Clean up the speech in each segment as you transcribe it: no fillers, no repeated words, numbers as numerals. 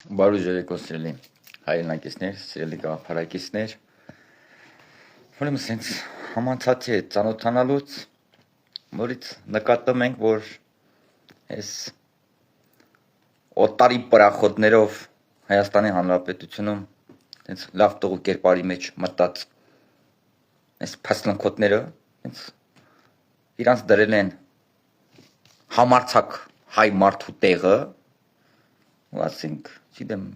Բարու երեկո սիրելի հայրենակիցներ, սիրելի գաղափարակիցներ։ Ուրեմն սենց համացածի հետ ծանոթանալուց որից նկատում ենք, որ այս օտարի պրախոդներով Հայաստանի Հանրապետությունում սենց լավ տղու կերպարի մեջ մտած այս փասլանքոտները սենց իրանց դրել են համարցակ հայ մարդու տեղը, ու ասենք, չգիտեմ,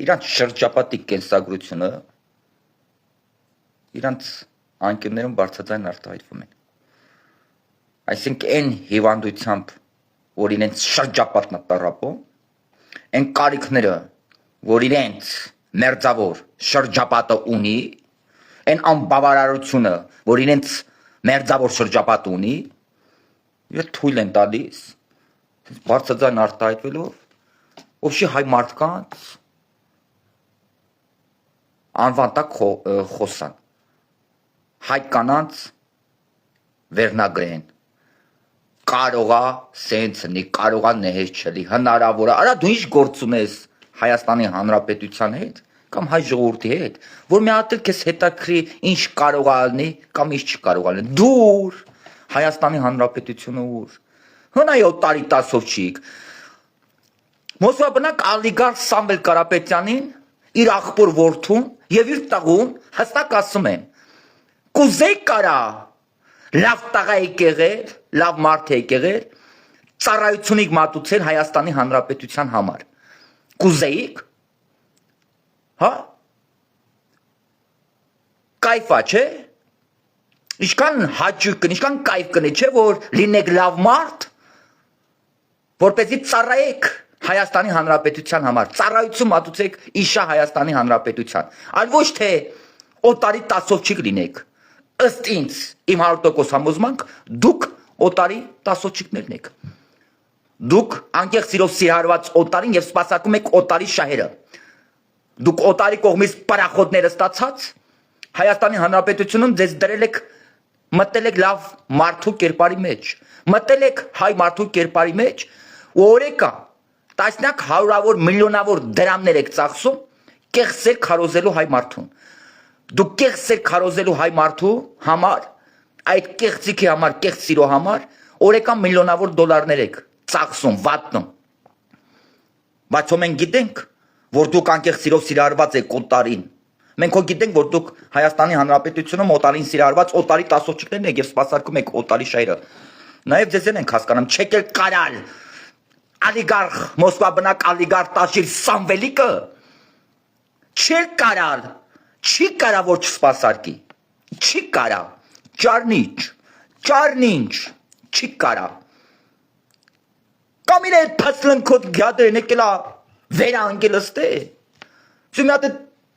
իրանց շրջապատի կենսագրությունը իրանց անկյուններում բարձրաձայն արտահայտվում են։ Այսինքն այն հիվանդությամբ, որ իրենց շրջապատն է տառապում, այն կարիքները, որ իրենց մերձավոր շրջապատը ունի, այն անբավարարությունը, որ իրենց մերձավոր շրջապատը ունի, իրենք թույլ են տալիս բարձրաձայն արտահայտվելով Ոբշի հայ մարդկանց անվան տակ խոսան, հայ կանանց վերնագրեն, կարողա սենց լինի, կարողա նեհեր չլի, հնարավոր է, արա դու ինչ գործ ունես Հայաստանի Հանրապետության հետ կամ հայ ժողովրդի հետ, որ մի հատ էլ քեզ հետաքրի ինչ կարող է լինի կամ ինչ չկարող է լինի, դուր Հայաստանի Հանրապետությունը ուր, հնայ օտարի տասովչիկ, Մոսկվա բնակ ալիգարխ Սամվել Կարապետյանին իր աղբոր որդուն եւ իր տղուն հստակ ասում են կուզեի կարա լավ տղա եկեղեր, լավ մարդ եկեղեր, ծառայությունիկ մատուցել Հայաստանի Հանրապետության համար։ Կուզեիք, հա? Կայֆա չէ։ Ինչքան հաճույք կնի, ինչքան կայֆ կնի, չէ, որ լինեք լավ մարդ, որպեսզի ծառայեք Հայաստանի Հանրապետության համար, ծառայություն մատուցեք իշա Հայաստանի Հանրապետության, այլ ոչ թե օտարի տասովչիկ լինեք, ըստ ինձ, իմ 100% համոզմանք, դուք օտարի տասովչիկներն եք, դուք անկեղծ սիրով սիրահարված օտարին և սպասարկում եք օտարի շահերը, դուք օտարի կողմից պարախոդները ստացած, Հայաստանի Հանրապետությունում ձեզ դրել եք, մտել եք լավ մարդու կերպարի մեջ, մտել եք հայ մարդու կերպարի մեջ, ու օրեկա տասնյակ հարյուրավոր միլիոնավոր դրամներ եք ծախսում կեղծեր քարոզելու հայ մարդուն։ Դուք կեղծեր քարոզելու հայ մարդու համար, այդ կեղծիքի համար, կեղծ սիրո համար, օրեկան միլիոնավոր դոլարներ եք ծախսում, վատնում։ Բայց ո մենք գիտենք, որ դուք անկեղծ սիրով սիրահարված եք օտարին։ Մենք հո գիտենք, որ դուք Հայաստանի Հանրապետությունում օտարին սիրահարված օտարի տասովչիկներն եք եւ սպասարկում եք օտարի շահերը։ Նաեւ ձեզ ենք հասկանում, չեք էլ կարալ Ալիգարխ, Մոսկվա բնակ ալիգարխ Տաշիր Սամվելիկը չէր կարալ, չի կարա որ չսպասարկի, չի կարա, ճարնինչ, չի կարա։ Կամ իր այդ փասլնքոտ գյադրեն եկելա վերանգել ըստե, մի հատ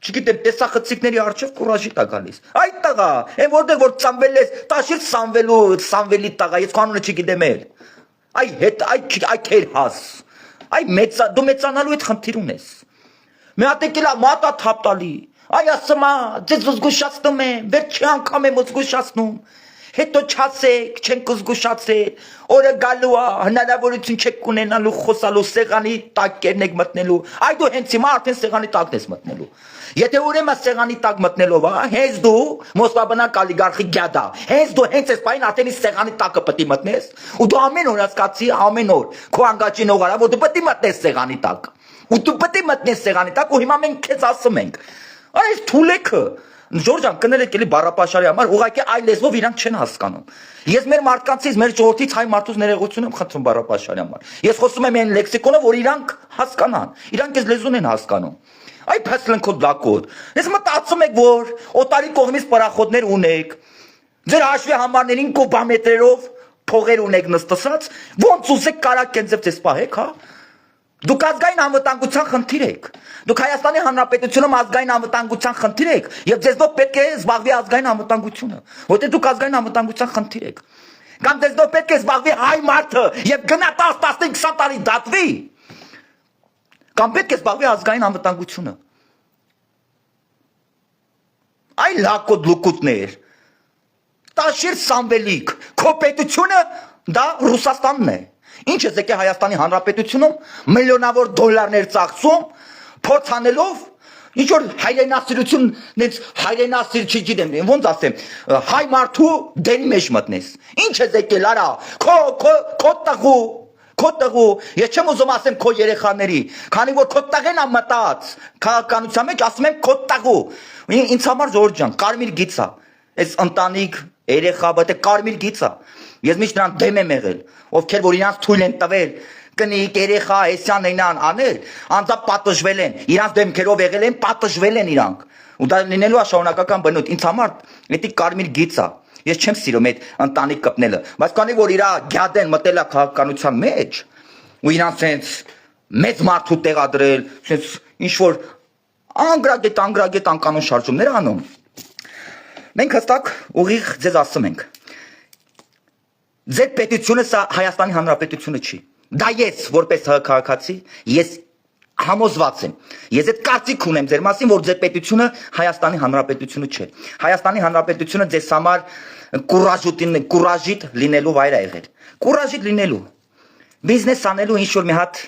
չգիտեմ, տեսախցիկների առջև կուրաժի տա գալիս։ Այդ տղա, այն որտեղ որ ծամվել ես, Տաշիր Սամվելի տղա, ես կանոնը չգիտեմ էլ։ Այ հետ, այ քեր հաս, դու մեծանալու հետ խնդիր ունես, մի հատ եկելա մատա թապ տալի, այ ասմա, ձեզ ուզգուշացնում եմ, վերջի անգամ եմ ուզգուշացնում, հետո չասեք, չենք ուզգուշացել, օրը գալու է, հնարավորություն չեք ունենալու խոսալու սեղանի տակերն եք մտնելու, այ դու հենց հիմա արդեն սեղանի տակն ես մտնելու, եթե ուրեմն սեղանի տակ մտնելով, հենց դու Մոսկվա բնակ ալիգարխի գյադա, հենց դու հենց այս պայն արդեն սեղանի տակը պետք է մտնես, ու դու ամեն օր հասկացի, ամեն օր քո անգաճին օղարա, որ դու պետք է մտնես սեղանի տակ, ու դու պետք է մտնես սեղանի տակ, ու հիմա մենք քեզ ասում ենք, այս թուլեքը Ժորժան կներեք էլի Բառապաշարի համար ուղղակի այլ լեզվով իրանք չեն հասկանում։ Ես մեր մարդկանցից, մեր ժողովրդից հայ մարդուց ներողություն եմ խնդրում Բառապաշարի համար։ Ես խոսում եմ այն լեքսիկոնով, որ իրանք հասկանան։ Իրանք այս լեզուն են հասկանում։ Այ փասլնքոտ լակոտ։ Ես մտածում եք, որ օտարի կողմից պարախոդներ ունեք։ Ձեր հաշվի համարներին կուբամետրերով փողեր ունեք նստած, ոնց ուզեք կարակ կենձև ձեզ պահեք, հա։ Դուք ազգային անվտանգության խնդիր եք։ Դուք Հայաստանի Հանրապետությունում ազգային անվտանգության խնդիր եք եւ ձեզով պետք է զբաղվի ազգային անվտանգությունը, որտեղ դուք ազգային անվտանգության խնդիր եք։ Կամ ձեզով պետք է զբաղվի հայ մարդը եւ գնա 10-15 տարի դատվի։ Կամ պետք է զբաղվի ազգային անվտանգությունը։ Այ լակոտ լուկուտներ։ Տաշիր Սամվելիկ, քո պետությունը դա Ռուսաստանն է։ Ինչ է եկել Հայաստանի Հանրապետությունում միլիոնավոր դոլարներ ծախսում փորձանելով ինչ որ հայրենասիրությունից հայրենասիր չգիտեմ ոնց ասեմ հայ մարդու դերի մեջ մտնես ինչ է եկել արա քո տղու ես չեմ ուզում ասեմ քո երեխաների քանի որ քո տղեն ա մտած քաղաքականության մեջ ասում եմ քո տղու ինձ համար Ժորժ ջան կարմիր գիծ է այս ընտանիք երեխա բայց կարմիր գիծ է ես միշտ նրան դեմ եմ եղել ովքեր որ իրանց թույլ են տվել կնիկ երեխա էսյան այնան անել անձամբ պատժվել են իրանց դեմքերով եղել են պատժվել են իրանք ու դա լինելու է շարունակական բնույթ ինձ համար դա կարմիր գիծ է ես չեմ սիրում այդ ընտանիք կպնելը բայց քանի որ իրա գյադեն մտել է քաղաքականության մեջ ու իրանց sense մեծ մարդու տեղադրել sense ինչ որ անգրագետ անկանոն շարժումներ անում մենք հստակ ուղիղ ձեզ ասում ենք ձեր պետությունը սա Հայաստանի Հանրապետությունը չի դա ես որպես քաղաքացի ես համոզված եմ ես այդ կարծիք ունեմ ձեր մասին որ ձեր պետությունը Հայաստանի Հանրապետությունը չէ Հայաստանի Հանրապետությունը ձեզ համար կուրաժիտ լինելու վայր է եղել կուրաժիտ լինելու բիզնես անելու ինչ որ մի հատ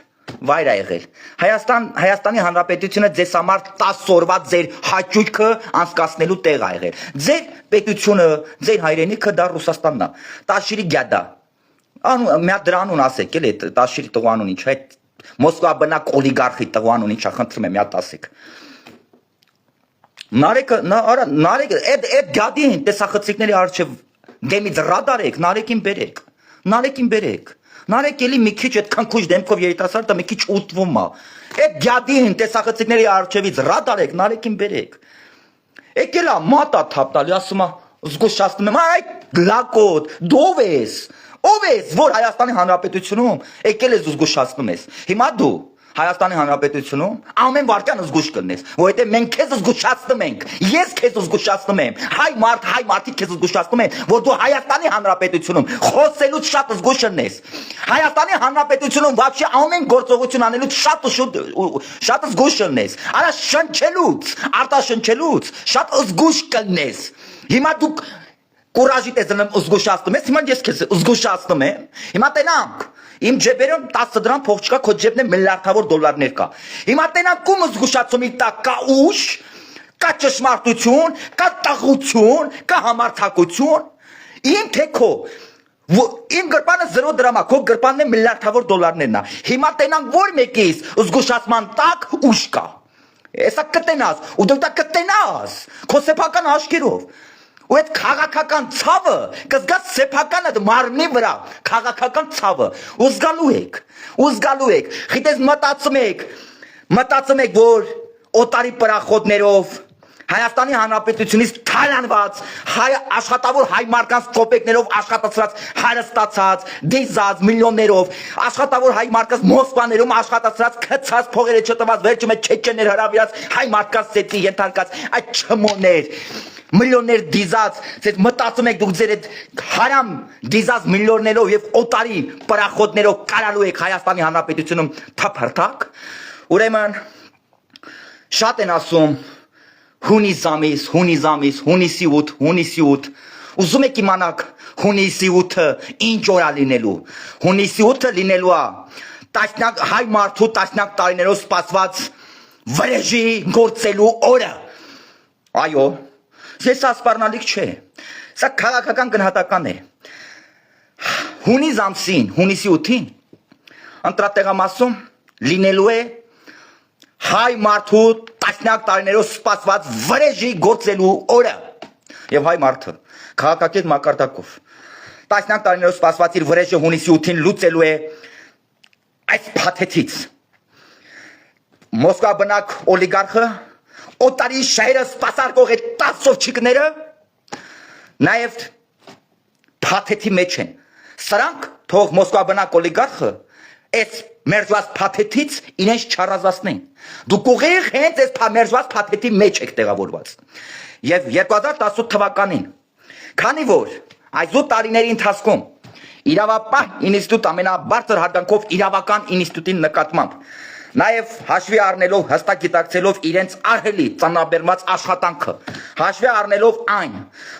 վայր է եղել Հայաստանի Հանրապետությունը ձեզ համար 10 օրվա ձեր հաճույքը անցկացնելու տեղ է եղել ձեր պետությունը ձեր հայրենիքը դա Ռուսաստանն է Տաշիրի գյադա մի հատ դրա անուն ասեք էլի Տաշիրի տղուանուն ինչ է Մոսկվա բնակ օլիգարխի տղուանուն ինչա խնդրում եմ մի հատ ասեք Նարեկը այդ գյադի տեսախցիկների առջև դեմից ռադարեք նարեկին բերեք Նարեկ էլի մի քիչ այդ քնքուշ դեմքով երիտասարդը մի քիչ ուտվում է այդ գյադի տեսախցիկների առջևից ռադարեք նարեկին բերեք եկել է մատա թափ տալի ասում է զգուշացնում եմ այ լակոտ դու ով ես որ Հայաստանի Հանրապետությունում եկել ես զգուշացնում ես հիմա դու Հայաստանի Հանրապետությունում ամեն վարքան զգուշ կլնես որովհետև մենք քեզ զգուշացնում ենք ես քեզ զգուշացնում եմ հայ մարդիկ քեզ զգուշացնում են որ դու Հայաստանի Հանրապետությունում խոսելուց շատ զգուշ լնես Հայաստանի Հանրապետությունում вообще ամեն գործողություն անելուց շատ զգուշ լնես արա շնչելուց արտաշնչելուց շատ զգուշ կլնես հիմա դու կուրաժիտ ես զգուշացնում ես հիմա ես քեզ զգուշացնում եմ հիմա տենանք Իմ ջեբերում 10 դրամ փող չկա, քո ջեբն է միլիարդավոր դոլարներ կա։ Հիմա տենանք ում զգուշացումի տակ կա ուժ, կա ճշմարտություն, կա տաղություն, կա համարձակություն։ Իմ թե քո իմ գրպանը 0 դրամ է, քո գրպանն է միլիարդավոր դոլարներն է։ Հիմա տենանք որ մեկից զգուշացման տակ ուժ կա։ Էսա կտենաս, ու դու դա կտենաս, քո սեփական աշկերով։ Ու այդ քաղաքական ցավը կզգաս սեփական այդ մարմնի վրա քաղաքական ցավը ու զգալու եք գիտես մտածում եք որ օտարի պրախոդներով Հայաստանի Հանրապետությունից թալանված հայ աշխատավոր հայ մարդկանց կոպեկներով աշխատացած հարստացած դիզած միլիոններով աշխատավոր հայ մարդկանց մոսկվաներում աշխատացած քցած փողերը չտված վերջում է չեչեներ հրավիրած հայ մարդկանց սեցի ենթարկած այդ չմոներ միլիոններ դիզած, ձեզ մտածում եք դուք ձեր այդ հարամ դիզած միլիոններով եւ օտարի պրախոդներով կարալու եք Հայաստանի Հանրապետությունում թափարթակ, ուրեմն շատ են ասում հունիսի 8, ուզում եք իմանաք հունիսի 8-ը ինչ օր է լինելու, հունիսի 8-ը լինելու է տասնյակ հայ մարդու տասնյակ տարիներով սպասված վրեժի գործելու օրը, այո Ես ասպարնալիք չէ, սա քաղաքական գնահատական է, հունիս ամսին, հունիսի 8-ին, ընտրատեղամասում լինելու է հայ մարդու տասնյակ տարիներով սպասված վրեժի գործելու օրը, և հայ մարդը, քաղաքակետ մակարդակով, տասնյակ տարիներով սպասված իր վրեժը հունիսի 8-ին լուծելու է այս փաթեթից, Մոսկվա բնակ օլիգարխը, Օտարի շահերը սպասարկող է 10 սովչիկները նաև փաթեթի մեջ են։ Սրանք թող Մոսկվա բնակ օլիգարխը այս մերժված փաթեթից իրենց չարազացնեն։ Դուք ուղիղ հենց այս մերժված փաթեթի մեջ եք տեղավորված։ Եվ 2018 թվականին, քանի որ այս 8 տարիների ընթացքում իրավապահ ինստիտուտ ամենաբարձր հարգանքով իրավական ինստիտուտի նկատմամբ Նաև հաշվի առնելով հստակ գիտակցելով իրենց ահելի ծանրաբերված աշխատանքը, հաշվի առնելով այն,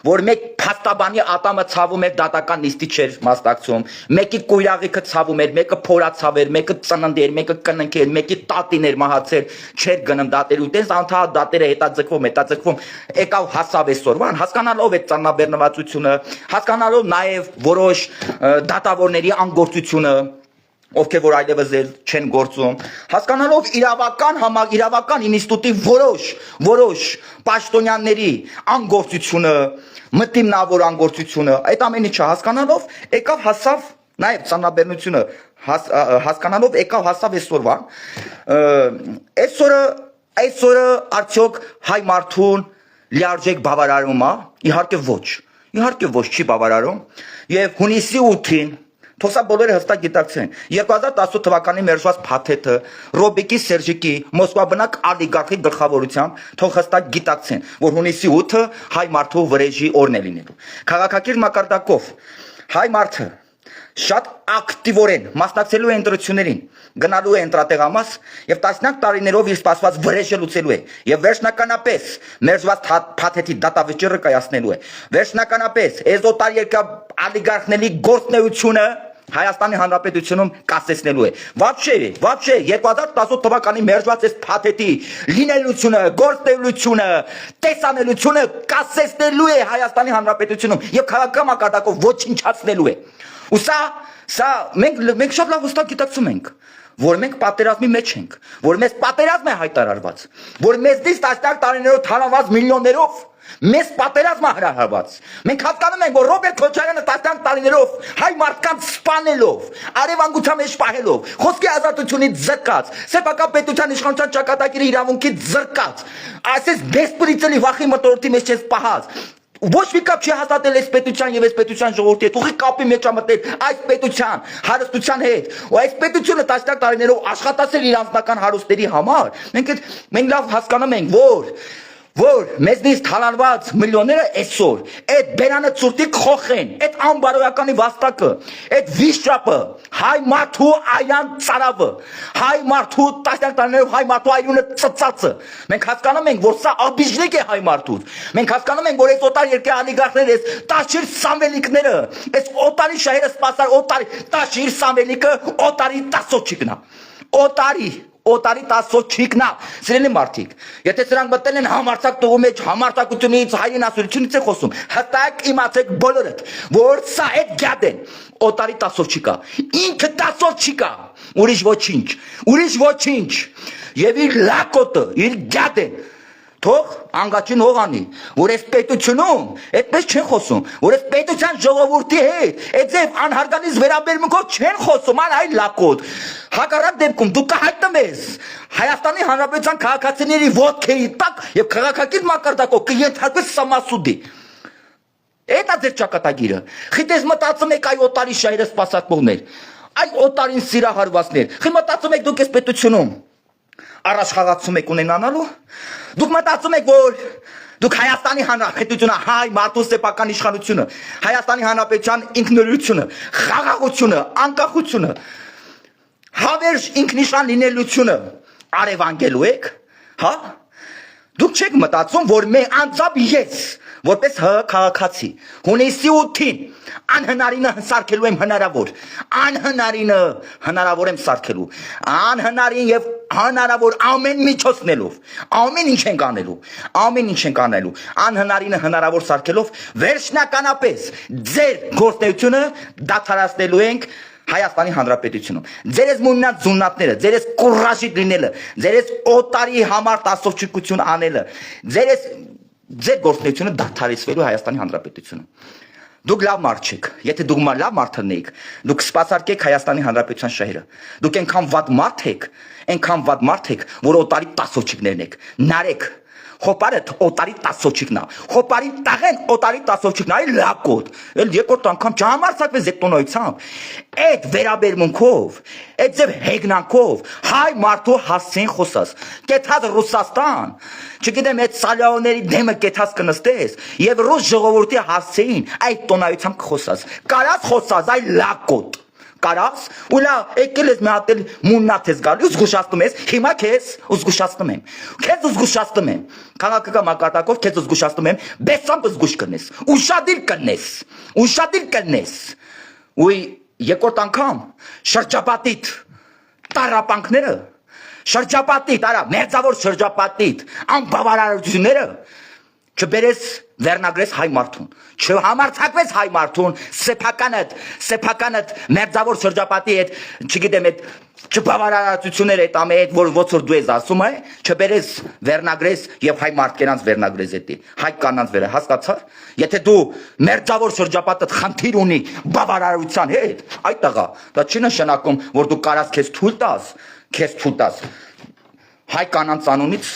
որ մեկ փաստաբանի ատամը ցավում էր դատական նիստի չէր մասնակցում, մեկի կույրաղիքը ցավում էր, մեկը փորացավ էր, մեկը ծննդեր, մեկը կննքեր, մեկի տատին էր մահացել, չէր գնում դատելու, տես անթահատ դատերը հետաձգվում, եկավ հասավ այսօրվան, հասկանալով այդ ծանրաբեռնվածությունը, հասկանալով նաև որոշ դատավորների անգործությունը, ովքեր որ այլևս չեն գործում, հասկանալով իրավական ինստիտուտի որոշ պաշտոնյաների անգործությունը, մտիմնավոր անգործությունը, այդ ամեն ինչը հասկանալով եկավ հասավ նաև ծանրաբեռնությունը հասկանալով եկավ հասավ այսօրվան, այսօրը արդյոք հայ մարդուն լիարժեք բավարարում է, իհարկե ոչ չի բավարարում, եւ հունիսի 8-ին Թոսա բոլորը հստակ գիտակցեն 2018 թվականի մերժված փաթեթը Ռոբիկի Սերժիկի Մոսկվա բնակ ալիգարխի գլխավորությամբ թող հստակ գիտակցեն որ հունիսի 8-ը հայ մարդու վրեժի օրն է լինելու քաղաքակիրթ մակարդակով հայ մարդը շատ ակտիվորեն մասնակցելու է ընտրություններին գնալու է ընտրատեղամաս եւ տասնյակ տարիներով իր սպասված վրեժը լուծելու է եւ վերջնականապես մերժված փաթեթի դատավճիռը կայացնելու է վերջնականապես էզոտարիերկա ալիգարխների գործնեությունը Հայաստանի Հանրապետությունում կասեցնելու է Вообще 2018 թվականի մերժված այս փաթեթի լինելությունը, գործնելությունը, տեսանելությունը կասեցնելու է Հայաստանի Հանրապետությունում եւ քաղաքական մակարդակով ոչնչացնելու է Ու սա մենք շատ լավ հստակ գիտակցում ենք որ մենք պատերազմի մեջ ենք որ մեզ պատերազմ է հայտարարված որ մեզնից տասնյակ տարիներով թալանված միլիոններով մեզ պատերազմ է հրահրված մենք հասկանում ենք որ Ռոբերտ Քոչարյանը տասնյակ տարիներով հայ մարդկանց սպանելով արևանգության մեջ պահելով խոսքի ազատությունից զրկած սեփական պետության իշխանության ճակատագիրը իրավունքից զրկած այսպես դեսպրիցելի վախի մտորտի մեջ չես պահած Ոչ մի կապ չի հաստատել այս պետության եւ այս պետության ժողովրդի հետ ուղի կապի մեջ է մտել այս պետության հարստության հետ ու այս պետությունը տասնյակ տարիներով աշխատացել իր անձնական հարուստների համար մենք լավ հասկանում ենք որ մեզնից թալանված միլիոնները այսօր այդ բերանը ծուրտի խոխեն այդ անբարոյականի վաստակը այդ վիշապը հայ մարդու այան ծարավը հայ մարդու տասնյակ տարիներով հայ մարդու այրունը ծծածը մենք հասկանում ենք որ սա աբիժնիկ է հայ մարդուց մենք հասկանում ենք որ այս օտար երկրի ալիգարխները այս տաշիր սամվելիկները այս օտարի շահերը սպասար տաշիր սամվելիկը օտարի տասոչիկն է Օտարի տասոչիկնա, սիրելի մարդիկ, եթե սրանք մտել են համարձակ տողու մեջ համարձակությունից, հայրենասիրությունից է խոսում, հստակ իմացեք բոլորդ, որ սա այդ գյադ են, օտարի տասոչիկա, ինքը տասոչիկա, ուրիշ ոչինչ, և իր լակոտը, իր գյադ են, Թող անգաչին հողանի, որ այս պետությունում այդպես չեն խոսում, որ այս պետության ժողովրդի հետ այդպես անհարգալից վերաբերմունքով չեն խոսում, այ լակոտ։ Հակառակ դեպքում դու կհայտնեմ ես Հայաստանի Հանրապետության քաղաքացիների ոտքերի տակ եւ քաղաքակիրթ մակարդակով կենթարկվես սամասուդի։ Էդ է ձեր ճակատագիրը։ Խիտես մտածում եք այ օտարի շահերը սպասարկողներ, այ օտարին սիրահարվածներ։ Խի մտածում եք դուք այս պետությունում Առաջխաղացում եք ունենալու, դուք մտածում եք, որ դուք Հայաստանի Հանրապետությունը, հայ մարդու սեփական իշխանությունը, Հայաստանի Հանրապետության ինքնուրույնությունը, խաղաղությունը, անկախությունը, հավերժ ինքնիշխան լինելությունը արևանգելու եք, հա? Դուք չեք մտածում, որ անձամբ ես, որպես քաղաքացի, հունիսի 8-ին անհնարինը սարքելու եմ հնարավոր, անհնարինը հնարավոր եմ սարքելու, անհնարին եւ հնարավոր ամեն միջոցներով, ամեն ինչ ենք անելու, անհնարինը հնարավոր սարքելով վերջնականապես ձեր գործունեությունը դադարեցնելու ենք Հայաստանի Հանրապետությունում։ Ձեր ես մուննած զուննատները, ձեր ես կուրաժիտ լինելը, ձեր ես օտարի համար տասովչիկություն անելը, ձեր գործունեությունը դադարեցվելու Հայաստանի Հանրապետությունում։ Դուք լավ մարդ չեք, եթե դուք լավ մարդն եք, դուք սպասարկեք Հայաստանի Հանրապետության շահերը։ Դուք այնքան վատ մարդ եք, որ օտարի տասովչիկներն եք, նարեք։ Խոպարը օտարի տասոչիկն է, խոպարի տաղեն օտարի տասոչիկն է, այլ լակոտ, էլ երկրորդ անգամ չհամարձակվես այդ տոնոյությամբ, այդ վերաբերմունքով, այդ ձև հեգնանքով, հայ մարդու հասցին խոսաս, կեթած Ռուսաստան, չգիտեմ այդ սալյաոների դեմը կեթած կնստես, և ռուս ժողովորդի հասցին այդ տոնայությամբ կխոսաս, կարած խոսաս, այ լակոտ, կարաս, ու լա եկել ես մի հատ էլ մուննաթ ես գալի, զգուշացնում ես, հիմա քեզ զգուշացնում եմ։ Քեզ զգուշացնում եմ։ Քաղաքական մակարդակով քեզ զգուշացնում եմ, բեսամբ զգուշ կնես, ուշադիր կնես, ուշադիր կնես։ Ու երկրորդ անգամ շրջապատիտ տարապանքները, շրջապատիտ, արա, մերձավոր շրջապատիտ, անբավարարությունները չբերես վերնագրես հայ մարդուն, չհամարձակվես հայ մարդուն, սեփականդ մերձավոր շրջապատի հետ, չգիտեմ, այդ չբավարարությունները այդ ամեն այդ, որ ոնց որ դու ես ասում է, չբերես վերնագրես եւ հայ մարդկանց վերնագրես էտի, հայ կանանց վրա, հասկացա՞ր։ Եթե դու մերձավոր շրջապատդ խնդիր ունի բավարարության հետ, այդ տղա, դա չի նշանակում, որ դու կարաս քեզ թույլ տաս հայ կանանց անունից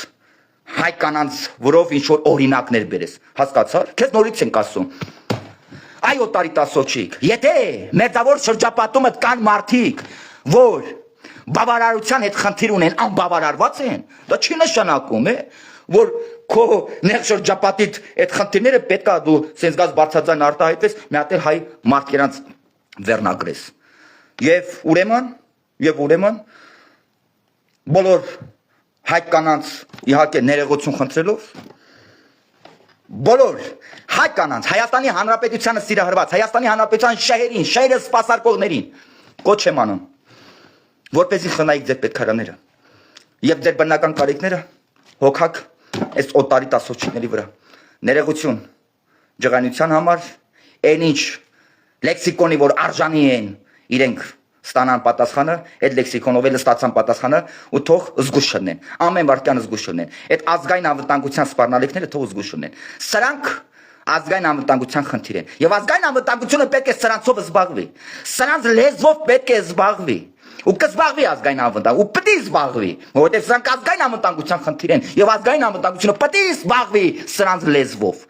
հայ կանանց որով ինչ-որ օրինակներ բերես, հասկացար, քեզ նորից ենք ասում, այ օտարիտասոչիկ, եթե մերձավոր շրջապատում կան մարդիկ, որ բավարարության հետ խնդիր ունեն, անբավարարված են, դա չի նշանակում, որ քո նեղ շրջապատիդ այդ խնդիրները պետք է դու սենց գազ բարձրաձայն արտահայտվես, մի հատ էլ հայ մարդկանց վերնագրես, եւ ուրեմն բոլոր հայ կանանց իհարկե ներողություն խնդրելով բոլոր հայ կանանց Հայաստանի Հանրապետությանը սիրահարված Հայաստանի Հանրապետության շահերին, շահերը սպասարկողներին կոչ եմ անում, որպեսզի խնայեք ձեր պետքարաները եւ ձեր բնական կարիքները հոգաք այս օտարիտասոչիկների վրա։ Ներողություն ջղայնության համար, այն ինչ լեքսիկոնի որ արժանի են իրենք ստանան պատասխանը, այդ լեքսիկոնով էլ ստացան պատասխանը ու թող զգուշ չնեն, ամեն վարքյան զգուշ չնեն, այդ ազգային անվտանգության սպառնալիքները թող զգուշ չնեն, սրանք ազգային անվտանգության խնդիր են եւ ազգային անվտանգությունը պետք է սրանցով զբաղվի, սրանց լեզվով պետք է զբաղվի ու կզբաղվի ազգային անվտանգ ու պետք է զբաղվի, որովհետեւ սրանք ազգային անվտանգության խնդիր են եւ ազգային անվտանգությունը պետք է զբաղվի սրանց լեզվով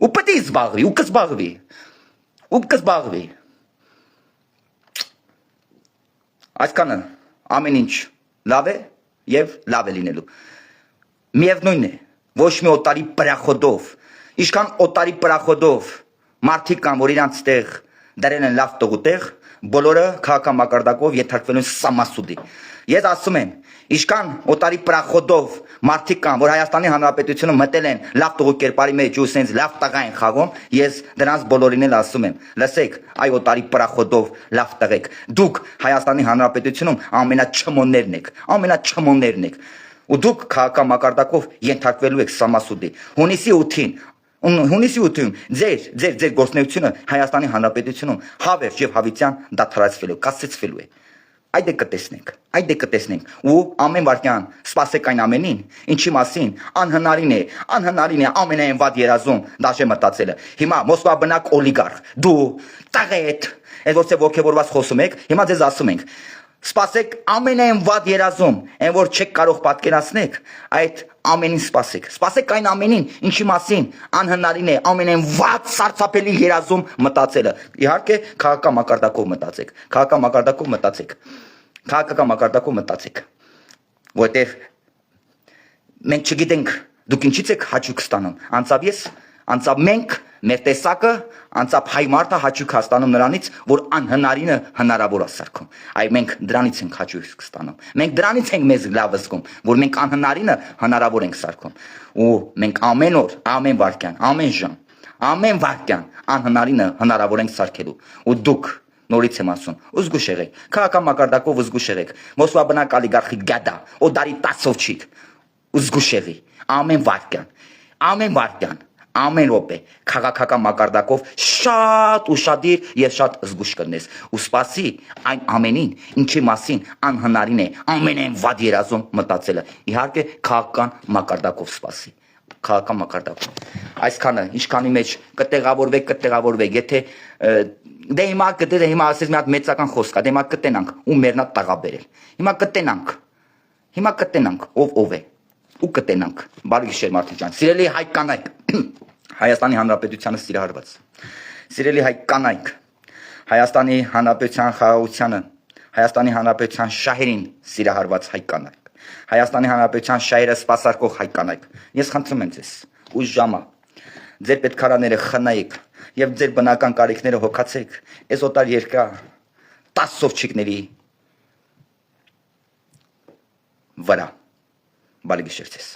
ու պետք է զբաղվի ու կզբաղվի Այսքանը ամեն ինչ լավ է եւ լավ է լինելու։ Միևնույն է, ոչ մի օտարի պրախոդով, ինչքան օտարի պրախոդով մարդիկ կան, որ իրանց տեղ դրել են լավ տղուտեղ, բոլորը քաղաքական մակարդակով ենթարկվելու են սամասուդի։ Ես ասում եմ, ինչքան օտարի պրախոդով մարդիկ կան, որ Հայաստանի Հանրապետությունը մտել են լավ տղու կերպարի մեջ ու սենց լավ տղա են խաղում, ես դրանց բոլորին էլ ասում եմ, լսեք, այ օտարի պրախոդով լավ տղեկ, դուք Հայաստանի Հանրապետությունում ամենաչմոններն եք, ու դուք քաղաքական մակարդակով ենթարկվելու եք սամասուդի։ Հունիսի 8-ին ձեր գործունեությունը Հայաստանի Հանրապետությունում հավերժ եւ հավիտյան դադարեցվելու, կասեցվելու է։ Այդ է կտեսնենք ու ամեն վարքյան սպասեք այն ամենին, ինչի մասին անհնարին է ամենայն վատ երազում դաշե մտածելը։ Հիմա Մոսկվա բնակ օլիգարխ, դու տղետ, այդ ոսե ոգևորված խոսում եք, հիմա ձեզ ասում ենք, սպասեք ամենայն վատ երազում, այն որ չեք կարող պատկերացնեք, այդ ամենին սպասեք այն ամենին, ինչի մասին անհնարին է ամենայն վատ սարսափելի երազում մտածելը։ Իհարկե քաղաքական մակարդակով մտածեք, որտեղ մենք չգիտենք դուք ինչից եք հաճույք ստանում, անցավ մենք, մեր տեսակը, անցավ հայ մարդը հաճույք ստանում նրանից, որ անհնարինը հնարավոր է սարքում։ Այ մենք դրանից ենք հաճույք ստանում։ Մենք դրանից ենք մեզ լավ զգում, որ մենք անհնարինը հնարավոր ենք սարքում։ Ու մենք ամեն օր, ամեն վարքյան, ամեն ժամ, ամեն վարքյան անհնարինը հնարավոր ենք սարքելու։ Ու դուք նորից եմ ասում, զգուշ եղեք, քաղաքական մակարդակով զգուշ եղեք, Մոսկվա բնակ օլիգարխի գադա, օտարի տասովչիկ, զգուշ եղի, ամեն վարքյան, ամեն րոպե քաղաքական մակարդակով շատ ուշադիր եւ շատ զգուշ կլինես ու սպասի այն ամենին, ինչի մասին անհնարին է ամենայն վատ երազում մտածելը։ Իհարկե քաղաքական մակարդակով սպասի, քաղաքական մակարդակով։ Այսքանը ինչքանի մեջ կտեղավորվեք, եթե դե հիմա ասես մի հատ մեծական խոսք է, դե հիմա կտենանք ու մերնա տաղա բերել։ Հիմա կտենանք ով է ու կտենանք։ Բարի գիշեր մարդիկ ջան, սիրելի հայ կանայք, Հայաստանի Հանրապետությանը սիրահարված, սիրելի հայ կանայք, Հայաստանի Հանրապետության խաղաղությանը, Հայաստանի Հանրապետության շահերին սիրահարված հայ կանայք, Հայաստանի Հանրապետության շահերը սպասարկող հայ կանայք, ես խնդրում եմ ձեզ, ուշ ժամա, ձեր պետքարանները խնայեք եւ ձեր բնական կարիքները հոգացեք, այս օտար երկա 10 սովչիկների վրա։ Բարի գիշեր ձեզ։